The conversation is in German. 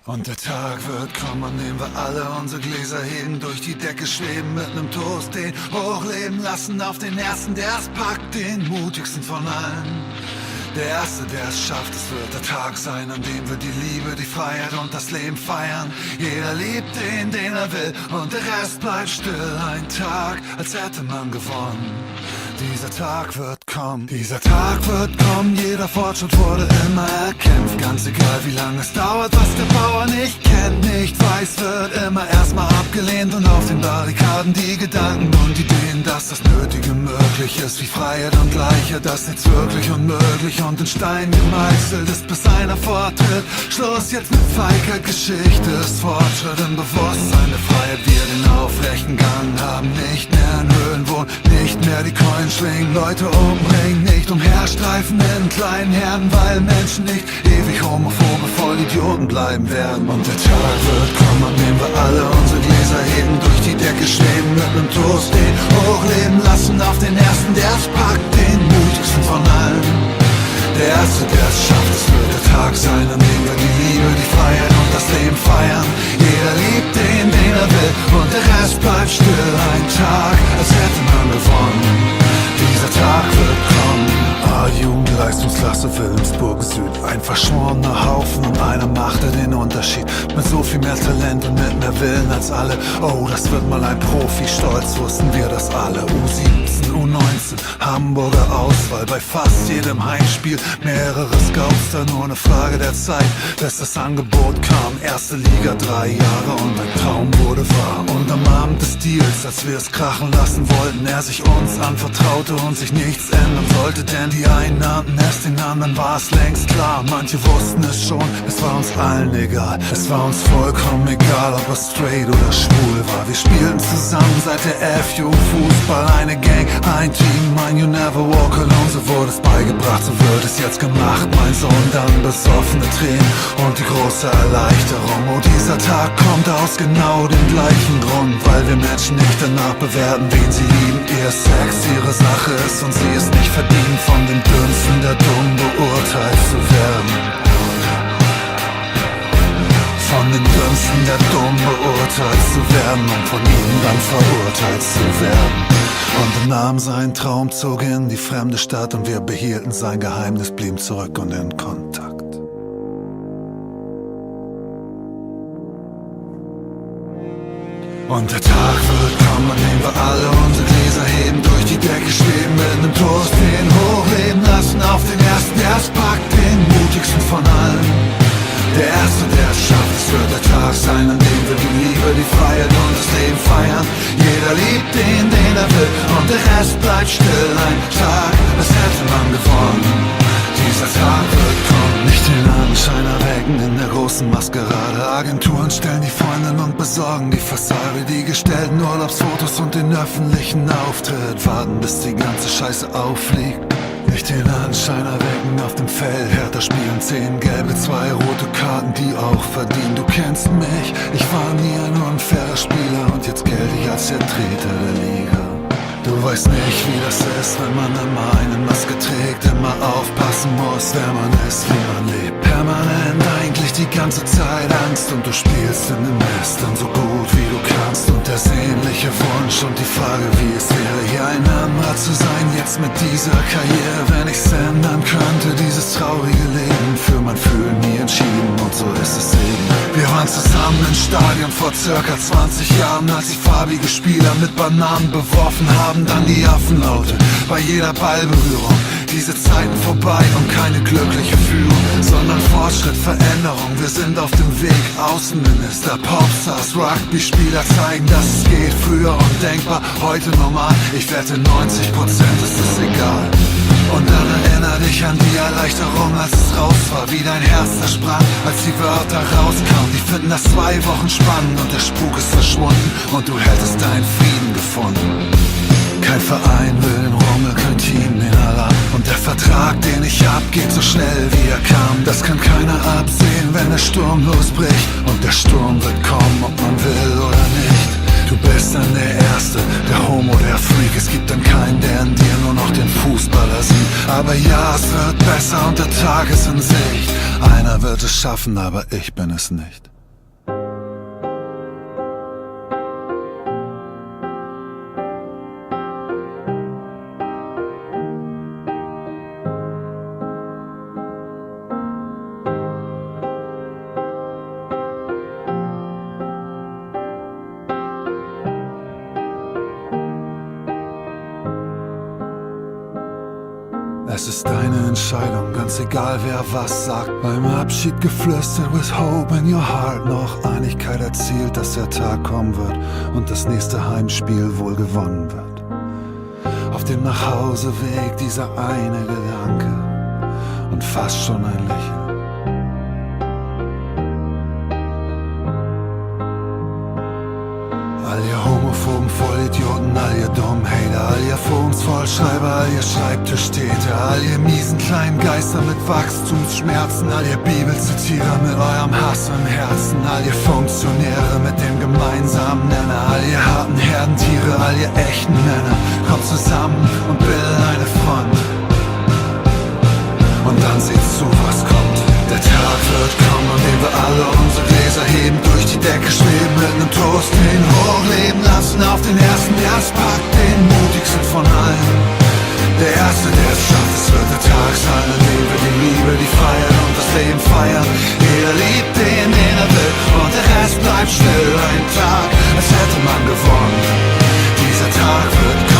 Und der Tag wird kommen, an dem wir alle unsere Gläser heben, durch die Decke schweben, mit nem Toast den hochleben lassen auf den Ersten, der es packt, den mutigsten von allen. Der Erste, der es schafft, es wird der Tag sein, an dem wir die Liebe, die Freiheit und das Leben feiern. Jeder liebt den, den er will, und der Rest bleibt still. Ein Tag, als hätte man gewonnen. Dieser Tag wird kommen, dieser Tag wird kommen. Jeder Fortschritt wurde immer erkämpft, ganz egal wie lange es dauert. Was der Bauer nicht kennt, nicht weiß, wird immer erstmal abgelehnt. Und auf den Barrikaden die Gedanken und Ideen, dass das Nötige möglich ist, wie Freiheit und Gleichheit, dass nichts wirklich unmöglich und in Stein gemeißelt ist, bis einer vortritt. Schluss jetzt mit Feigheit, Geschichte ist Fortschritt im Bewusstsein der Freiheit. Wir den aufrechten Gang haben, nicht mehr in Höhlen wohnen, nicht mehr die Coins schwingen, Leute umbringen, nicht umherstreifen in kleinen Herden, weil Menschen nicht ewig homophobe Vollidioten bleiben werden. Und der Tag wird kommen, an dem wir alle unsere Gläser heben, durch die Decke schweben, mit nem Toast den hochleben lassen auf den Ersten, der es packt, den mutigsten von allen. Der Erste, der es schafft, es wird der Tag sein, an dem wir die Liebe, die Freiheit und das Leben feiern. Jeder liebt den, den er will, und der Rest bleibt still. Ein Tag, als hätte man gewonnen. Dieser Tag wird kommen. Jugendleistungsklasse Wilhelmsburg Süd. Ein verschworener Haufen und einer machte den Unterschied. Mit so viel mehr Talent und mit mehr Willen als alle. Oh, das wird mal ein Profi, stolz wussten wir das alle. U17, U19, Hamburger Auswahl. Bei fast jedem Heimspiel mehrere Scouts, da nur eine Frage der Zeit, bis das Angebot kam. Erste Liga, 3 Jahre und ein Traum wurde wahr. Und am Abend des Deals, als wir es krachen lassen wollten, er sich uns anvertraute und sich nichts ändern sollte, denn die einen nannten es, den anderen war es längst klar. Manche wussten es schon, es war uns allen egal. Es war uns vollkommen egal, ob er straight oder schwul war. Wir spielten zusammen seit der FU Fußball, eine Gang, ein Team, mein You Never Walk Alone. So wurde es beigebracht, so wird es jetzt gemacht, mein Sohn. Dann besoffene Tränen und die große Erleichterung. Oh, dieser Tag kommt aus genau dem gleichen Grund, weil wir Menschen nicht danach bewerten, wen sie lieben. Ihr Sex ihre Sache ist und sie es nicht verdient, von den Dünnsten der dumm beurteilt zu werden. Von den Dünnsten der dumm beurteilt zu werden und von ihnen dann verurteilt zu werden. Und er nahm seinen Traum, zog in die fremde Stadt und wir behielten sein Geheimnis, blieben zurück und in Kontakt. Und der Tag wird kommen, an dem wir alle unsere Gläser heben, durch die Decke schweben, mit nem Toast den hochleben lassen auf den Ersten, der es packt, den mutigsten von allen. Der Erste, der es schafft, es wird der Tag sein, an dem wir die Liebe, die Freiheit und das Leben feiern. Jeder liebt den, den er will, und der Rest bleibt still. Ein Tag, als hätte man gewonnen. Dieser Tag wird kommen, nicht den Anschein erwecken in der großen Maskerade. Agenturen stellen die Freundin und besorgen die Fassade, die gestellten Urlaubsfotos und den öffentlichen Auftritt. Warten, bis die ganze Scheiße auffliegt. Nicht den Anschein erwecken auf dem Feld. Hertha spielen 10 gelbe, 2 rote Karten, die auch verdienen. Du kennst mich, ich war nie ein unfairer Spieler und jetzt gelte ich als der Treter der Liga. Du weißt nicht, wie das ist, wenn man immer eine Maske trägt, immer aufpassen muss, wer man ist, wie man lebt. Permanent eigentlich die ganze Zeit Angst und du spielst in den Nestern so gut wie du kannst. Und der sehnliche Wunsch und die Frage, wie es wäre, hier ein anderer zu sein, jetzt mit dieser Karriere. Wenn ich's ändern könnte, dieses traurige Leben, für mein Fühlen nie entschieden und so ist es eben. Wir waren zusammen im Stadion vor circa 20 Jahren, als sich farbige Spieler mit Bananen beworfen haben, dann die Affenlaute bei jeder Ballberührung. Diese Zeiten vorbei und keine glückliche Führung, sondern Fortschritt, Veränderung. Wir sind auf dem Weg, Außenminister, Popstars, Rugby-Spieler zeigen, dass es geht. Früher undenkbar, heute normal. Ich wette 90% ist es egal. Und dann erinnere dich an die Erleichterung, als es raus war, wie dein Herz zersprang, als die Wörter rauskamen. Die finden das 2 Wochen spannend und der Spuk ist verschwunden und du hättest deinen Frieden gefunden. Kein Verein will den Rummel, kein Team den Alarm. Und der Vertrag, den ich hab, geht so schnell wie er kam. Das kann keiner absehen, wenn der Sturm losbricht. Und der Sturm wird kommen, ob man will oder nicht. Du bist dann der Erste, der Homo, der Freak. Es gibt dann keinen, der in dir nur noch den Fußballer sieht. Aber ja, es wird besser und der Tag ist in Sicht. Einer wird es schaffen, aber ich bin es nicht. Es ist deine Entscheidung, ganz egal wer was sagt. Beim Abschied geflüstert, with hope in your heart. Noch Einigkeit erzielt, dass der Tag kommen wird und das nächste Heimspiel wohl gewonnen wird. Auf dem Nachhauseweg dieser eine Gedanke und fast schon ein Lächeln. All ihr homophoben Vollidioten, all ihr dummen Hater, all ihr Vorumsvollschreiber, all ihr Schreibtischtäter, all ihr miesen kleinen Geister mit Wachstumsschmerzen, all ihr Bibelzitierer mit eurem Hass im Herzen, all ihr Funktionäre mit dem gemeinsamen Nenner, all ihr harten Herdentiere, all ihr echten Männer, kommt zusammen und bildet eine Front. Und dann seht zu, was kommt. Der Tag wird kommen, an dem wir alle unsere Gläser heben, durch die Decke schweben, mit nem Toast den hochleben lassen auf den ersten, der es packt, den mutigsten von allen. Der Erste, der es schafft, es wird der Tag sein, an dem wir die Liebe, die Freiheit und das Leben feiern. Jeder liebt den, den er will, und der Rest bleibt still. Ein Tag, als hätte man gewonnen. Dieser Tag wird kommen.